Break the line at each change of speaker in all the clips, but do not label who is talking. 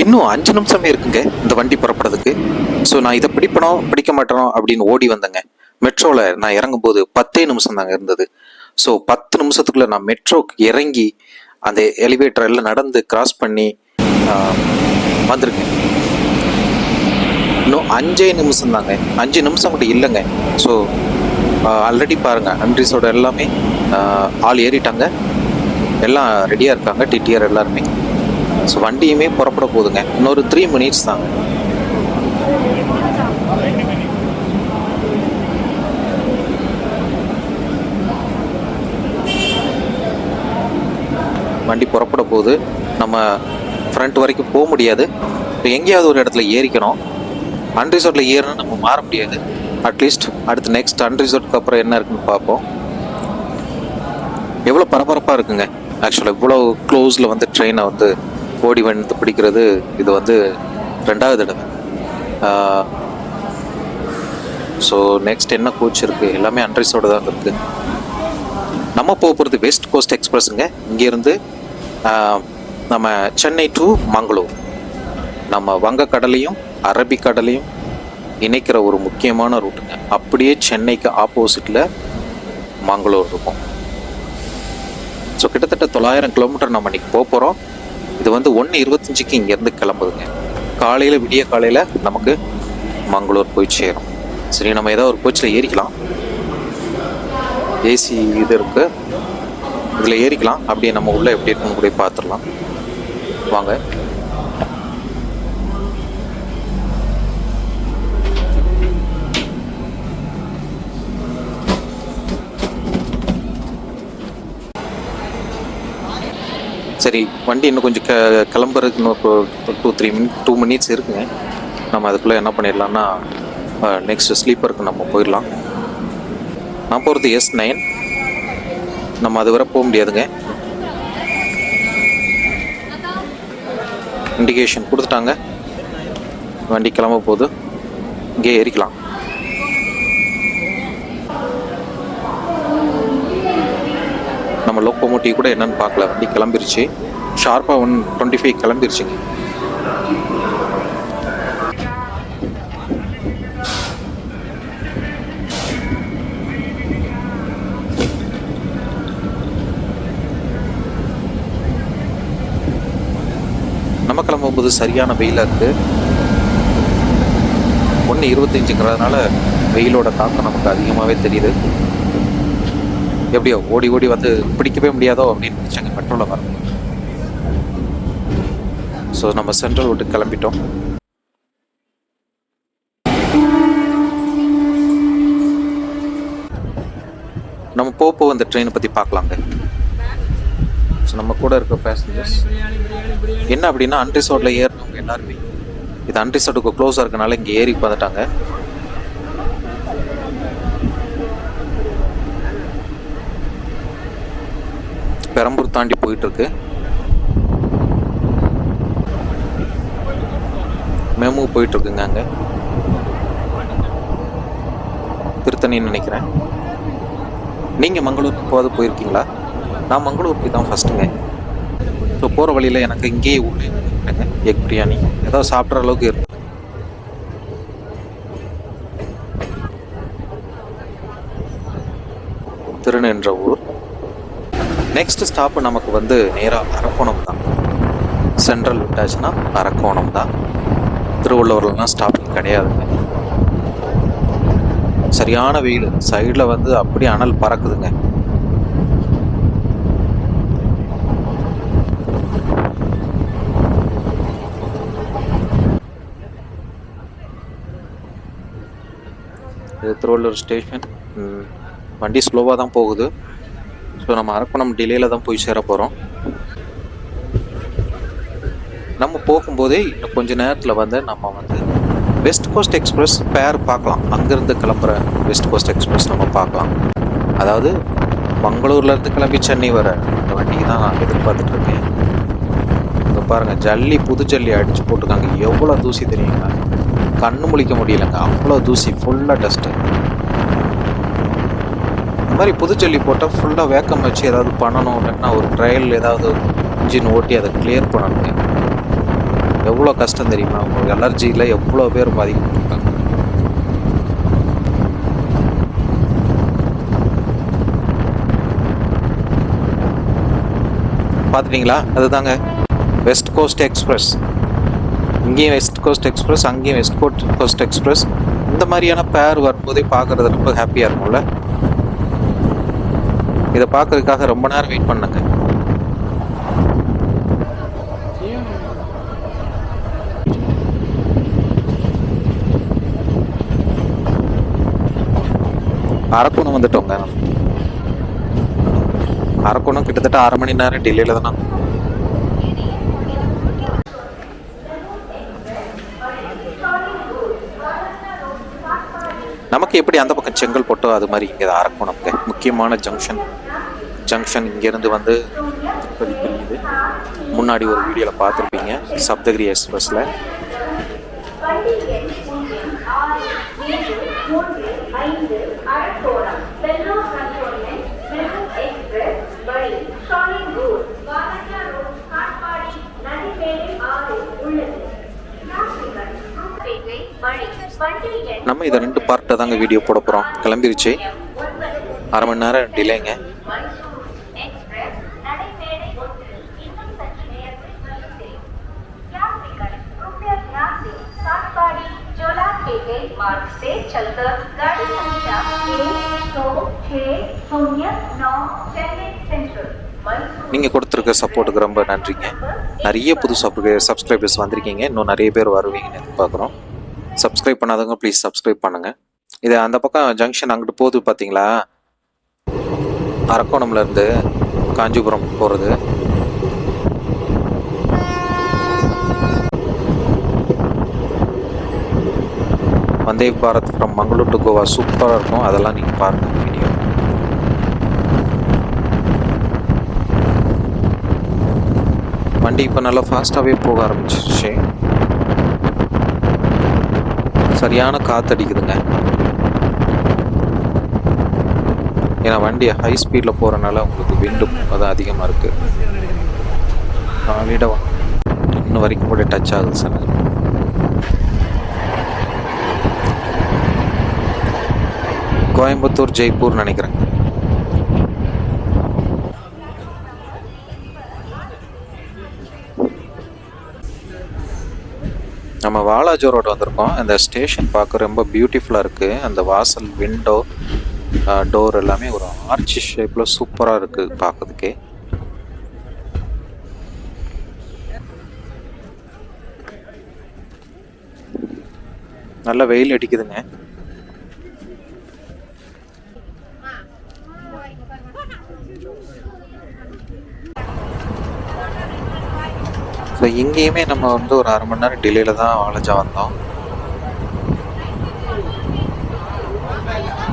இன்னும் 5 நிமிஷமே இருக்குங்க இந்த வண்டி புறப்படுறதுக்கு. ஸோ நான் இதை பிடிப்பனோ பிடிக்க மாட்டேனோ அப்படின்னு ஓடி வந்தேங்க. மெட்ரோவில் நான் இறங்கும்போது 10 நிமிஷம் தாங்க இருந்தது. ஸோ 10 நிமிஷத்துக்குள்ள நான் மெட்ரோக்கு இறங்கி அந்த எலிவேட்டர் எல்லாம் நடந்து கிராஸ் பண்ணி வந்திருக்கேன். இன்னும் 5 நிமிஷம் தாங்க, 5 நிமிஷம் கூட இல்லைங்க. ஸோ ஆல்ரெடி பாருங்கள் அன்ரிஸோட எல்லாமே ஆள் ஏறிட்டாங்க, எல்லாம் ரெடியாக இருக்காங்க, டிடிஆர் எல்லாருமே. ஸோ வண்டியுமே புறப்பட போகுதுங்க. இன்னொரு 3 மினிட்ஸ் தாங்க. வண்டி புறப்பட போகுது. நம்ம ஃப்ரண்ட் வரைக்கும் போக முடியாது. இப்போ எங்கேயாவது ஒரு இடத்துல ஏறிக்கணும். அன்ரிசார்ட்டில் ஏறணும், நம்ம மாற முடியாது. அட்லீஸ்ட் அடுத்து நெக்ஸ்ட் அன்ரிசார்ட்டுக்கு அப்புறம் என்ன இருக்குன்னு பார்ப்போம். எவ்வளோ பரபரப்பாக இருக்குங்க. ஆக்சுவலாக இவ்வளோ க்ளோஸில் வந்து ட்ரெயினை வந்து ஓடி வந்து பிடிக்கிறது இது வந்து 2வது தடவை. ஸோ நெக்ஸ்ட் என்ன கோச் இருக்குது, எல்லாமே அன்ரிஸோடு தான் இருக்குது. நம்ம போகிறது வெஸ்ட் கோஸ்ட் எக்ஸ்பிரஸுங்க. இங்கேருந்து நம்ம சென்னை டு மங்களூர், நம்ம வங்கக்கடலையும் அரபிக்கடலையும் இணைக்கிற ஒரு முக்கியமான ரூட்டுங்க. அப்படியே சென்னைக்கு ஆப்போசிட்டில் மங்களூர் இருக்கும். ஸோ கிட்டத்தட்ட 900 கிலோமீட்டர் நம்ம இன்றைக்கி போக போகிறோம். இது வந்து 1:25க்கு இங்கேருந்து கிளம்புதுங்க. காலையில் விடிய காலையில் நமக்கு மங்களூர் போய் சேரும். சரி, நம்ம ஏதோ ஒரு கோச்சில் ஏறிக்கலாம். ஏசி இது இருக்குது, இதில் ஏறிக்கலாம். அப்படியே நம்ம உள்ளே எப்படி இருக்குன்னு கூட பார்த்துடலாம் வாங்க. சரி, வண்டி இன்னும் கொஞ்சம் கிளம்புறதுக்கு இன்னும் 2 மினிட்ஸ் இருக்குங்க. நம்ம அதுக்குள்ளே என்ன பண்ணிடலாம்னா நெக்ஸ்ட் ஸ்லீப்பருக்கு நம்ம போயிடலாம். நான் போகிறது S9. நம்ம அது வரை போக முடியாதுங்க. இண்டிகேஷன் கொடுத்துட்டாங்க, வண்டி கிளம்ப போகுது. இங்கே ஏறிக்கலாம். நம்ம லோக்கோமோட்டிவ் கூட என்னன்னு பார்க்கல, வண்டி கிளம்பிருச்சு. ஷார்ப்பாக 1:25 கிளம்பிருச்சுங்க. நம்ம கிளம்பும்போது சரியான வெயிலாக இருக்குது. 1:25ங்கிறதுனால வெயிலோட தாக்கம் நமக்கு அதிகமாகவே தெரியுது. எப்படியோ ஓடி ஓடி வந்து பிடிக்கவே முடியாதோ அப்படின்னு நினச்சாங்க மெட்ரோவில் வர. ஸோ நம்ம சென்ட்ரல் விட்டு கிளம்பிட்டோம். நம்ம போக இந்த ட்ரெயினை பற்றி பார்க்கலாங்க. ஸோ நம்ம கூட இருக்க பேசஞ்சர்ஸ் என்ன அப்படின்னா அன்ரிசார்ட்டில் ஏறினவங்க எல்லாருமே இது அன்ரிசார்ட்டுக்கு க்ளோஸாக இருக்கனால இங்கே ஏறி வந்துட்டாங்க. பெரம்பூர் தாண்டி போயிட்டுருக்கு. மெமு போயிட்டுருக்குங்க. அங்கே திருத்தணின்னு நினைக்கிறேன். நீங்கள் மங்களூருக்கு போகாது போயிருக்கீங்களா? நான் மங்களூருக்கு தான் ஃபஸ்ட்டுங்க. ஸோ போகிற வழியில் எனக்கு இங்கேயே உள்ளே எக் பிரியாணி ஏதோ சாப்பிட்ற அளவுக்கு இருக்கு. திருநென்ற ஊர். நெக்ஸ்ட் ஸ்டாப்பு நமக்கு வந்து நேராக அரக்கோணம் தான். சென்ட்ரல் விட்டாச்சுன்னா அரக்கோணம் தான். திருவள்ளூர்லாம் ஸ்டாப்பிங் கிடையாதுங்க. சரியான வெயில், சைடில் வந்து அப்படியே அனல் பறக்குதுங்க. இது திருவள்ளூர் ஸ்டேஷன். வண்டி ஸ்லோவாக தான் போகுது. ஸோ நம்ம அரக்கோணம் டிலேயில் தான் போய் சேர போகிறோம். நம்ம போகும்போதே இன்னும் கொஞ்சம் நேரத்தில் வந்து நம்ம வந்து வெஸ்ட் கோஸ்ட் எக்ஸ்பிரஸ் பேர் பார்க்கலாம். அங்கேருந்து கிளம்புற வெஸ்ட் கோஸ்ட் எக்ஸ்பிரஸ் நம்ம பார்க்கலாம். அதாவது மங்களூர்லேருந்து கிளம்பி சென்னை வர அந்த வண்டிக்கு தான் நான் எதிர்பார்த்துட்ருக்கேன். இங்கே பாருங்கள், ஜல்லி புது ஜல்லி அடித்து போட்டிருக்காங்க. எவ்வளோ தூசி தெரியுங்களா? கண்ணு முழிக்க முடியலைங்க, அவ்வளோ தூசி, ஃபுல்லாக டஸ்ட்டு. இந்த மாதிரி புது ஜல்லி போட்டால் ஃபுல்லாக வேக்கம் வச்சு ஏதாவது பண்ணணும், இல்லைன்னா ஒரு ட்ரையல் ஏதாவது இன்ஜின் ஓட்டி அதை கிளியர் பண்ணணுங்க. எவ்வளோ கஷ்டம் தெரியுமா? உங்களுக்கு அலர்ஜியில் எவ்வளோ பேர் பாதிக்கப்பட்டிருக்காங்க. பார்த்துட்டிங்களா? அதுதாங்க வெஸ்ட் கோஸ்ட் எக்ஸ்பிரஸ். இங்கேயும் வெஸ்ட் கோஸ்ட் எக்ஸ்பிரஸ், அங்கேயும் வெஸ்ட் கோஸ்ட் எக்ஸ்பிரஸ். இந்த மாதிரியான பேர் வரும்போதே பார்க்குறது ரொம்ப ஹாப்பியாக இருக்கும்ல. இதை பார்க்கறதுக்காக ரொம்ப நேரம் வெயிட் பண்ணங்க. அரக்கோணம் வந்துட்டோங்க. அரக்கோணம் கிட்டத்தட்ட 1/2 மணி நேரம் டிலேல தானே. நமக்கு எப்படி அந்த பக்கம் செங்கல்பட்டோ அது மாதிரி இங்கே அரக்கோணம்ங்க முக்கியமான ஜங்ஷன் இங்கேருந்து வந்து திருப்பதி பிரியுது. முன்னாடி ஒரு வீடியோவில் பார்த்துருப்பீங்க சப்தகிரி எக்ஸ்பிரஸில். நம்ம இதை 2 பார்ட்டை தாங்க வீடியோ போட போகிறோம். கிளம்பிருச்சு, 1/2 மணி நேரம் டிலேங்க. நீங்கள் கொடுத்துருக்க சப்போர்ட்டுக்கு ரொம்ப நன்றிங்க. நிறைய புது சப்ஸ்கிரைபர்ஸ் வந்திருக்கீங்க. இன்னும் நிறைய பேர் வருவீங்கன்னு எதிர்பார்க்குறோம். சப்ஸ்கிரைப் பண்ணாதவங்க ப்ளீஸ் சப்ஸ்கிரைப் பண்ணுங்கள். இது அந்த பக்கம் ஜங்ஷன் அங்கிட்டு போகுது பார்த்தீங்களா, அரக்கோணம்லேருந்து காஞ்சிபுரம் போகிறது. வந்தே பாரத் ஃப்ரம் மங்களூர் டு கோவா சூப்பராக இருக்கும். அதெல்லாம் நீங்கள் பாருங்கள் வீடியோ. வண்டி இப்போ நல்லா ஃபாஸ்ட்டாகவே போக ஆரம்பிச்சிருச்சு. சரியான காற்றடிக்குதுங்க. ஏன்னா வண்டி ஹை ஸ்பீடில் போகிறனால உங்களுக்கு விண்டு அது அதிகமாக இருக்குது. வீட இன்னும் வரைக்கும் கூட டச் ஆகுது சார். கோயம்புத்தூர் ஜெய்ப்பூர் நினைக்கிறேன். நம்ம வாலாஜோ ரோடு வந்திருக்கோம். அந்த ஸ்டேஷன் பார்க்க ரொம்ப பியூட்டிஃபுல்லாக இருக்குது. அந்த வாசல், விண்டோ, டோர் எல்லாமே ஒரு ஆர்ச்சி ஷேப்பில் சூப்பராக இருக்குது பார்க்கறதுக்கே. நல்ல வெயில் அடிக்குதுங்க. ஸோ இங்கேயுமே நம்ம வந்து ஒரு 1/2 மணி நேரம் டிலேயில் தான் வாலாஜா வந்தோம்.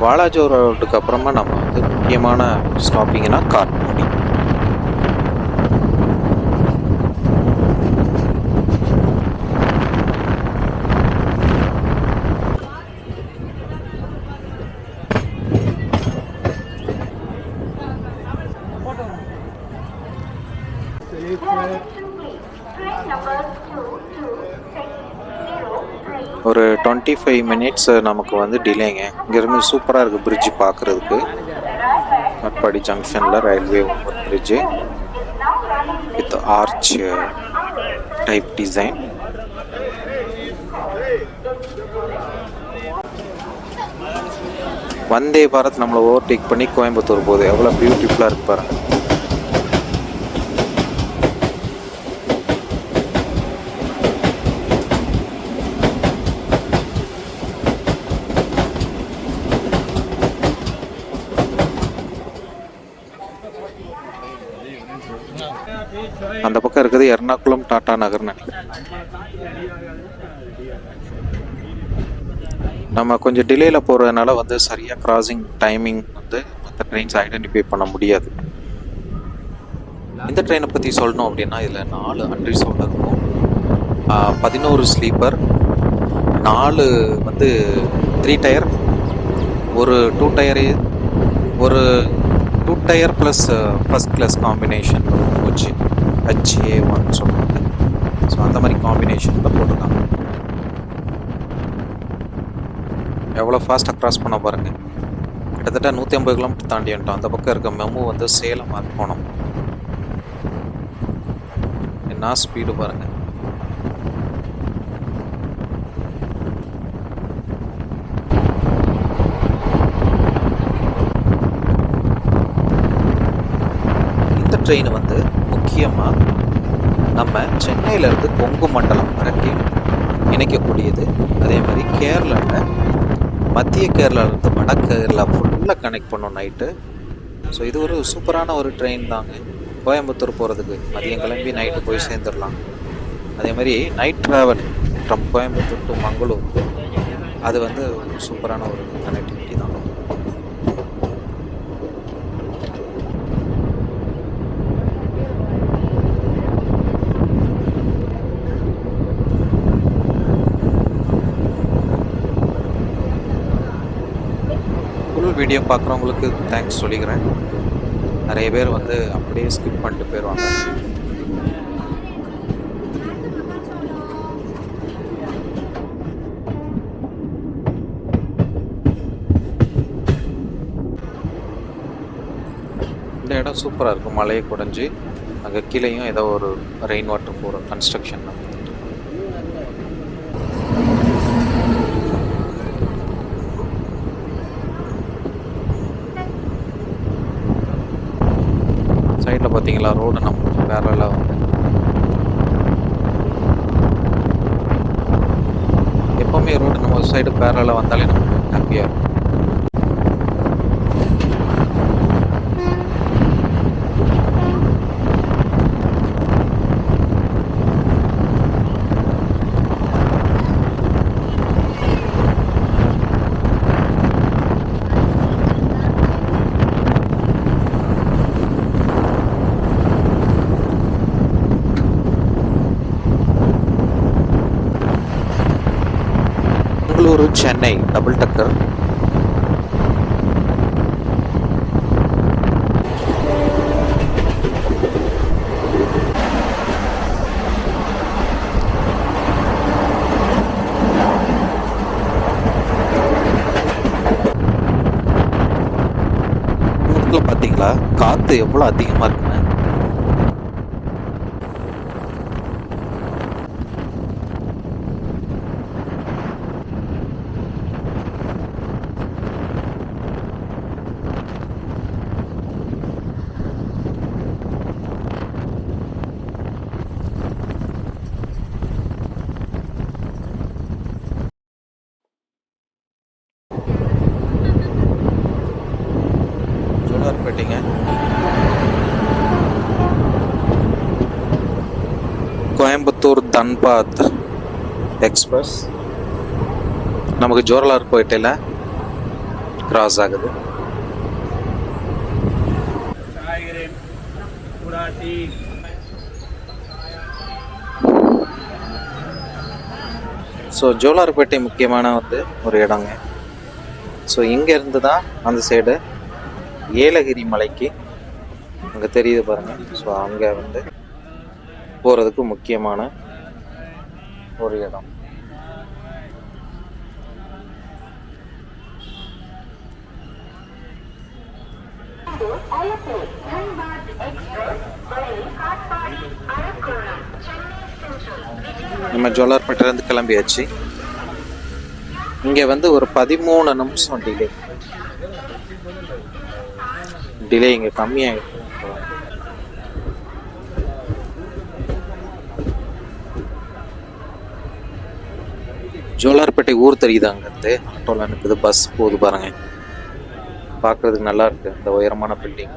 வாலாஜா ரோடுக்கு அப்புறமா நம்ம வந்து முக்கியமான ஸ்டாப்பிங்னா காட்பாடி. ஒரு 25 மினிட்ஸ் நமக்கு வந்து டிலேங்க. இங்கேருந்து சூப்பராக இருக்குது பிரிட்ஜ் பார்க்குறதுக்கு. காட்பாடி ஜங்ஷனில் railway over bridge with arch type design. Vande Bharat நம்மளை ஓவர்டேக் பண்ணி கோயம்புத்தூர் போகுது. எவ்வளோ பியூட்டிஃபுல்லாக இருக்கு பாருங்க. அந்த பக்கம் இருக்குது எர்ணாகுளம் டாடா நகர் நினைக்கிறேன். நம்ம கொஞ்சம் டிலேல போகிறதுனால வந்து சரியாக கிராசிங் டைமிங் வந்து மற்ற ட்ரெயின்ஸ் ஐடென்டிஃபை பண்ண முடியாது. இந்த ட்ரெயினை பற்றி சொல்லணும் அப்படின்னா இதில் 4 அன்ரிசர்வ்டு இருக்கும், 11 ஸ்லீப்பர், 4 வந்து 3 டயர், ஒரு 2 டயரு, ஒரு 2 tier plus first class combination coach HA1 சொல்லுவாங்க. ஸோ அந்த மாதிரி காம்பினேஷனில் போட்டிருக்காங்க. எவ்வளோ ஃபாஸ்ட்டாக க்ராஸ் பண்ண பாருங்கள். கிட்டத்தட்ட 150 கிலோமீட்டர் தாண்டி வந்துட்டோம். அந்த பக்கம் இருக்க மெமு வந்து சேலம் போனோம். என்ன ஸ்பீடு பாருங்கள். இந்த ட்ரெயின் வந்து முக்கியமாக நம்ம சென்னையிலேருந்து கொங்கு மண்டலம் வரைக்கும் இணைக்கக்கூடியது. அதே மாதிரி கேரளாவில் மத்திய கேரளாவிலேருந்து வட கேரளா ஃபுல்லாக கனெக்ட் பண்ணோம் நைட்டு. ஸோ இது ஒரு சூப்பரான ஒரு ட்ரெயின் தாங்க. கோயம்புத்தூர் போகிறதுக்கு மதியம் கிளம்பி நைட்டு போய் சேர்ந்துடலாம். அதே மாதிரி night travel from Coimbatore to Mangalore, அது வந்து சூப்பரான ஒரு கனெக்டிவிட்டி தான். ஃபுல் வீடியோ பார்க்குறவங்களுக்கு தேங்க்ஸ் சொல்லிக்கிறேன். நிறைய பேர் வந்து அப்படியே ஸ்கிப் பண்ணிட்டு போயிடுவாங்க. இந்த இடம் சூப்பராக இருக்கும். மலையை குடைஞ்சி அங்கே கீழேயும் ஏதோ ஒரு ரெயின் வாட்டர் போகிற கன்ஸ்ட்ரக்ஷன் தான். சைடில் பார்த்தீங்களா ரோடு நம்ம பேரலாக வந்து எப்போவுமே ரோடு நம்ம சைடு பேரலாக வந்தாலே நமக்கு ஹாப்பியாக இருக்கும். பெங்களூரு சென்னை டபுள் டக்கர். பார்த்தீங்களா காத்து எவ்வளோ அதிகமாக இருக்குன்னு. ஜோலார்பேட்டைங்க. கோயம்புத்தூர் தன்பாத் எக்ஸ்பிரஸ் நமக்கு ஜோலார்பேட்டையில் கிராஸ் ஆகுது. ஸோ ஜோலார்பேட்டை முக்கியமான வந்து ஒரு இடங்க. ஸோ இங்கேருந்து தான் அந்த சைடு ஏலகிரி மலைக்கு அங்கே தெரியுது பாருங்கள். ஸோ அங்கே வந்து போகிறதுக்கு முக்கியமான ஒரு இடம். நம்ம ஜோலார்பேட்டையிலேருந்து கிளம்பியாச்சு. இங்கே வந்து ஒரு 13 நிமிஷம் டிலே இங்கே கம்மியாகிடும். ஜோலார்பேட்டை ஊர் தெரியுது. அங்கேருந்து ஆட்டோவில் அனுப்புது, பஸ் போகுது பாருங்க. பார்க்குறதுக்கு நல்லா இருக்கு இந்த உயரமான பில்டிங்.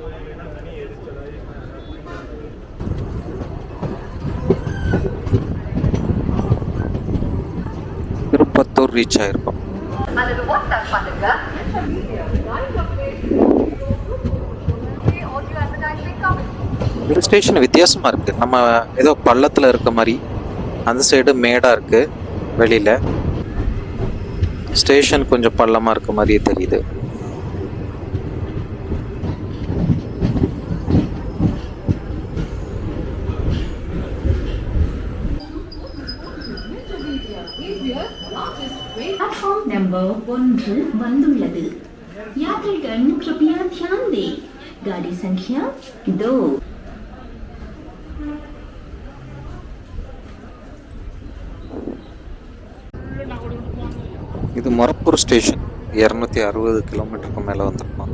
திருப்பத்தூர் ரீச் ஆயிருக்கோம். இந்த ஸ்டேஷன் வித்தியாசமாக இருக்குது. நம்ம ஏதோ பள்ளத்தில் இருக்க மாதிரி, அந்த சைடு மேடாக இருக்குது. வெளியில் ஸ்டேஷன் கொஞ்சம் பள்ளமாக இருக்க மாதிரியே தெரியுது.
ஒன்று வந்துள்ளது. यात्रीगण कृपया ध्यान दें. गाड़ी संख्या 2.
இது மொரப்பூர் ஸ்டேஷன். 260 கிலோமீட்டருக்கு மேலே வந்திருக்கோம்.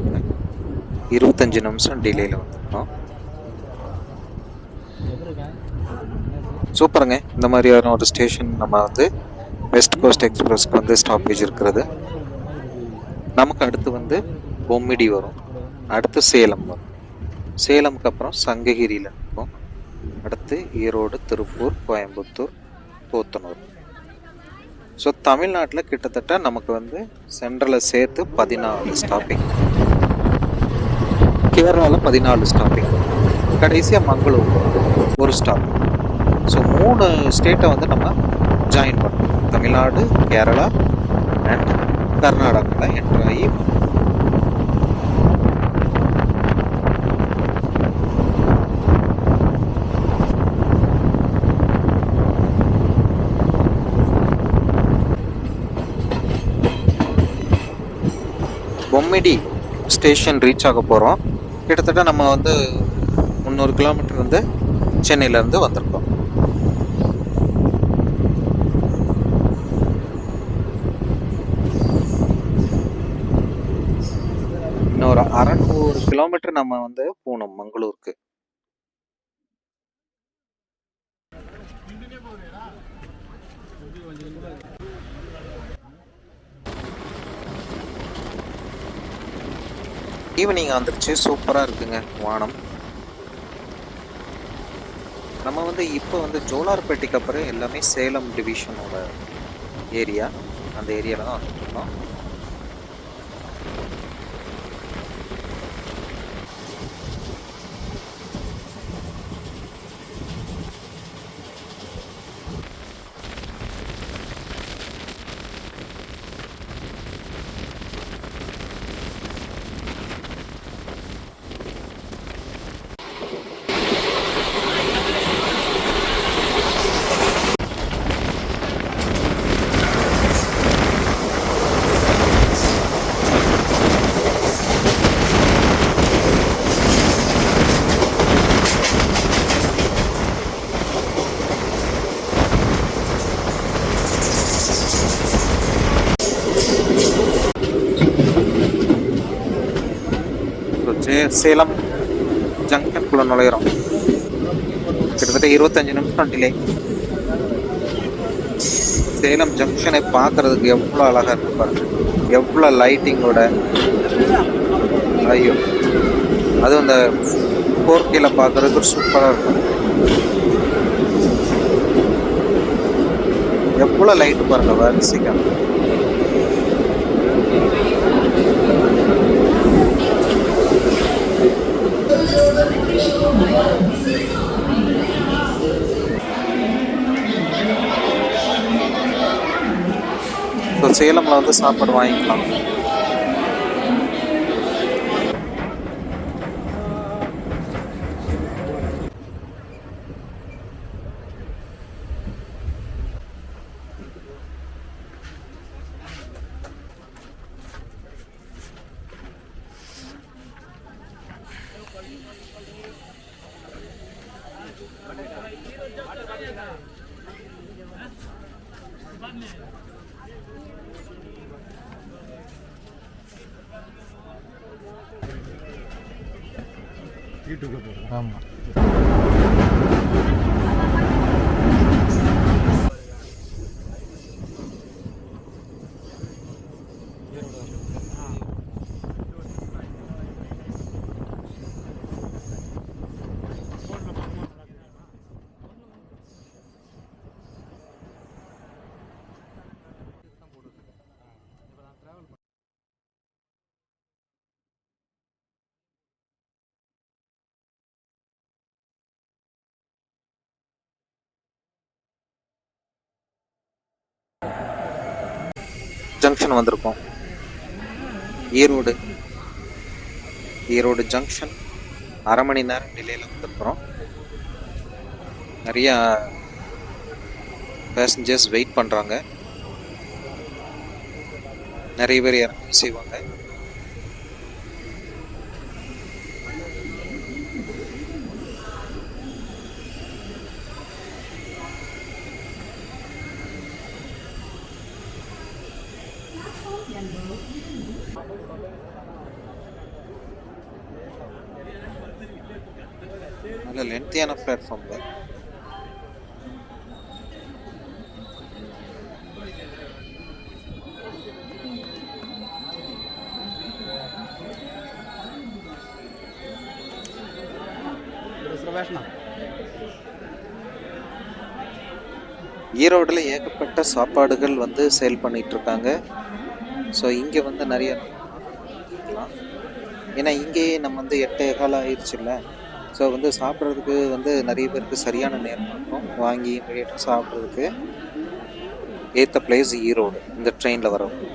25 நிமிஷம் டிலேயில் வந்திருக்கோம். சூப்பருங்க. இந்த மாதிரியான ஒரு ஸ்டேஷன் நம்ம வந்து வெஸ்ட் கோஸ்ட் எக்ஸ்பிரஸ்க்கு வந்து ஸ்டாப்பேஜ் இருக்கிறது. நமக்கு அடுத்து வந்து பொம்மிடி வரும், அடுத்து சேலம் வரும். சேலமுக்கு அப்புறம் சங்ககிரியில் இருக்கும், அடுத்து ஈரோடு, திருப்பூர், கோயம்புத்தூர், போத்தனூர். ஸோ தமிழ்நாட்டில் கிட்டத்தட்ட நமக்கு வந்து சென்ட்ரலில் சேர்த்து 14 ஸ்டாப்பிங், கேரளாவில் 14 ஸ்டாப்பிங், கடைசியாக மங்களூர் ஒரு ஸ்டாப். ஸோ 3 ஸ்டேட்டை வந்து நம்ம ஜாயின் பண்ணோம். தமிழ்நாடு, கேரளா அண்ட் கர்நாடகாவில் என்ட்ராகி பொம்மிடி ஸ்டேஷன் ரீச் ஆக போகிறோம். கிட்டத்தட்ட நம்ம வந்து 300 கிலோமீட்டர் வந்து சென்னையிலேருந்து வந்திருக்கோம். இன்னொரு 600 கிலோமீட்டர் நம்ம வந்து போகணும் மங்களூருக்கு. ஈவினிங் வந்துருச்சு, சூப்பராக இருக்குங்க வானம். நம்ம வந்து இப்போ வந்து ஜோலார்பேட்டைக்கு அப்புறம் எல்லாமே சேலம் டிவிஷனோட ஏரியா, அந்த ஏரியாவில் தான் வந்துருக்கோம். சேலம் ஜங்ஷனுக்குள்ள நுழையிறோம். கிட்டத்தட்ட 25 நிமிஷம் டிலே. சேலம் ஜங்ஷனை பார்க்கறதுக்கு எவ்வளோ அழகாக இருக்கு பாருங்க, எவ்வளோ லைட்டிங்கோட. ஐயோ, அதுவும் அந்த 4Kல பார்க்கறதுக்கு சூப்பராக இருக்கும். எவ்வளோ லைட்டு பாருங்க வரிசைக்காக. ஸோ சேலமில் வந்து சாப்பாடு வாங்கிக்கலாம். ஆமாம். ஜங்ஷன் வந்திருக்கோம். ஈரோடு ஜங்ஷன் 1/2 மணி நேரம் டிலேயில் வந்திருக்கிறோம். நிறையா பேசஞ்சர்ஸ் வெயிட் பண்ணுறாங்க. நிறைய பேர் இறங்கி செய்வாங்க. நல்ல லென்த்தியான பிளாட்ஃபார்ம்ல. ஈரோடில் ஏகப்பட்ட சாப்பாடுகள் வந்து சேல் பண்ணிட்டு இருக்காங்க. ஸோ இங்கே வந்து நிறைய ஏன்னா இங்கேயே நம்ம வந்து 8:15 ஆயிடுச்சுல்ல. ஸோ வந்து சாப்பிட்றதுக்கு வந்து நிறைய பேருக்கு சரியான நேரம் இருக்கும். வாங்கி இமீடியட்டாக சாப்பிட்றதுக்கு ஏற்ற பிளேஸ் ஈரோடு இந்த ட்ரெயினில் வரவங்க.